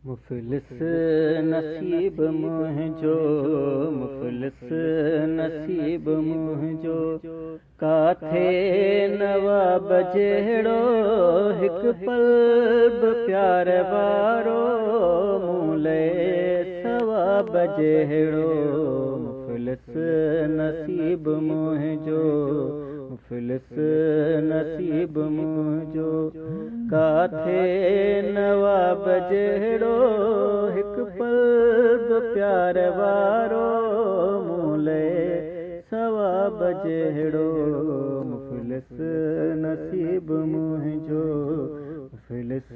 मुफ़लिस नसीब मुंहिंजो, मुफ़लिस नसीब मुंहिंजो, काथे नवाब जहिड़ो हिकु पल बि प्यार वारो, मूले सवाब जहिड़ो। मुफ़लिस नसीब मुंहिंजो, मुफ़लिस नसीब मुंहिंजो, काथे नवाब जहिड़ो हिकु पल बि प्यार वारो, मूले सवाब जहिड़ो। मुफ़लिस नसीब मुंहिंजो, मुफ़लिस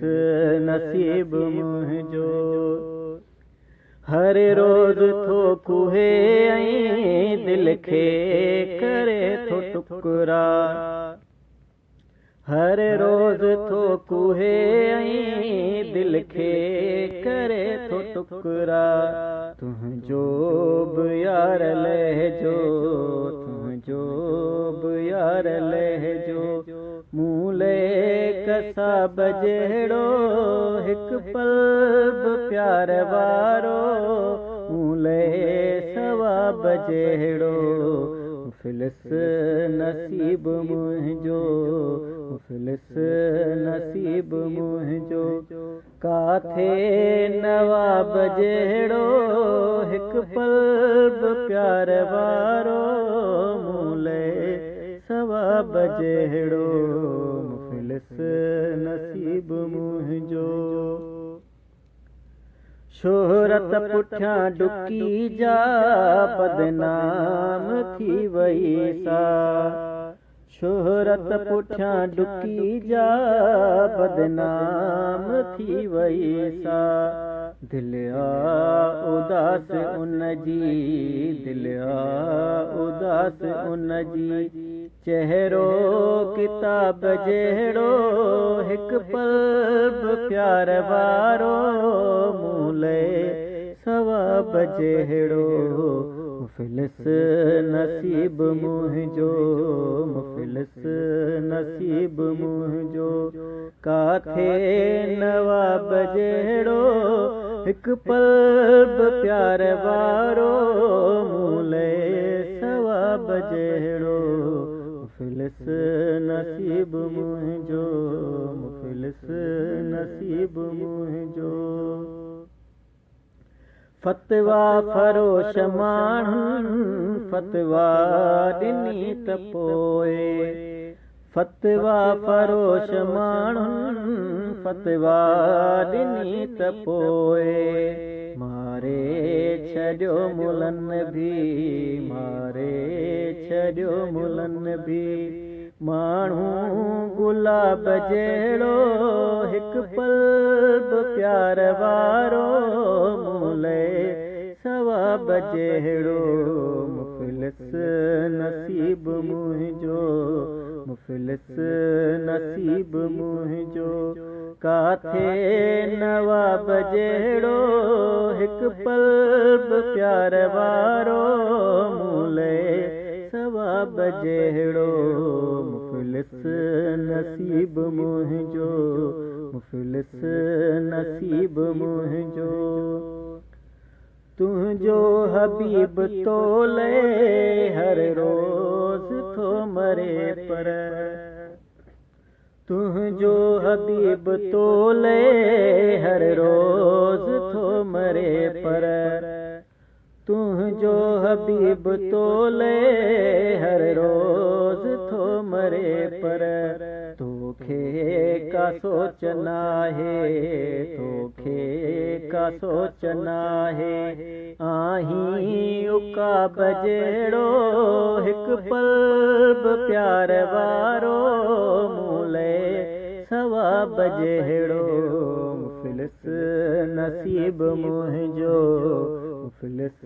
नसीब मुंहिंजो, हर रोज़ थो कुहे ऐं दिलि खे करे थो टुकरा, हर रोज़ थो कुहे ऐं दिलि खे करे थो टुकरा। तुंहिंजो बि यार लहजो, तुंहिंजो बि यार लहजो, मूले कसाब जहिड़ो हिकु पल बि प्यार वारो, मूले सवाब जहिड़ो। मुफ़लिस नसीब मुंहिंजो, मुफ़लिस नसीब मुंहिंजो, काथे नवाब जहिड़ो हिकु पल बि प्यार वारो, मूले सवाब जहिड़ो। मुफ़लिस नसीब मुंहिंजो, शोहरत पुठियां डुकी जा बदनाम थी वई सा, शोहरत पुठियां डुकी जा बदनाम थी वई सा। दिलि आ उदास उन जी, दिलि आ उदास उन जी, चहिरो किताब जहिड़ो हिकु पल बि प्यार वारो, मूले सवाब जहिड़ो। मुफ़लिस नसीब मुंहिंजो, मुफ़लिस नसीब मुंहिंजो, काथे नवाब जहिड़ो हिकु पल बि प्यार वारो, मूले सवाब जहिड़ो। मुफ़लिस नसीब मुंहिंजो, मुफ़लिस नसीब मुंहिंजो, फ़तवा फ़रोश माण्हुनि फ़तवा ॾिनी त पोइ, फ़तवा फ़रोश माण्हुनि फ़तवा ॾिनी त पोइ, मारे छॾियो मुलनि बि, मारे छॾियो मुलनि बि, माण्हू गुलाब जहिड़ो हिकु पल बि प्यार वारो, मूले सवाब जहिड़ो। मुफ़लिस नसीब मुंहिंजो, मुफ़लिस नसीब मुंहिंजो, काथे नवाब जहिड़ो हिकु पल बि प्यार वारो, मूले सवाब जहिड़ो। मुफ़लिस नसीब मुंहिंजो, मुफ़लिस नसीब मुंहिंजो, तुंहिंजो हबीब तोले हर रोज़ थो मरे पर, तुंहिंजो हबीब तोले हर रोज़ थो मरे पर, तुंहिंजो हबीब तोले हर रोज़ थो मरे पर, तोखे का सोच नाहे, तोखे का सोच नाहे, आहीं उकाब जहिड़ो हिकु पल बि प्यार वारो, मूले सवाब जहिड़ो। मुफ़लिस नसीब मुंहिंजो, मुफ़लिस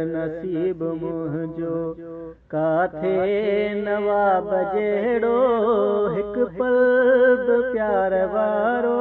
नसीब मुंहिंजो, काथे नवाब जहिड़ो हिकु पल बि प्यार वारो,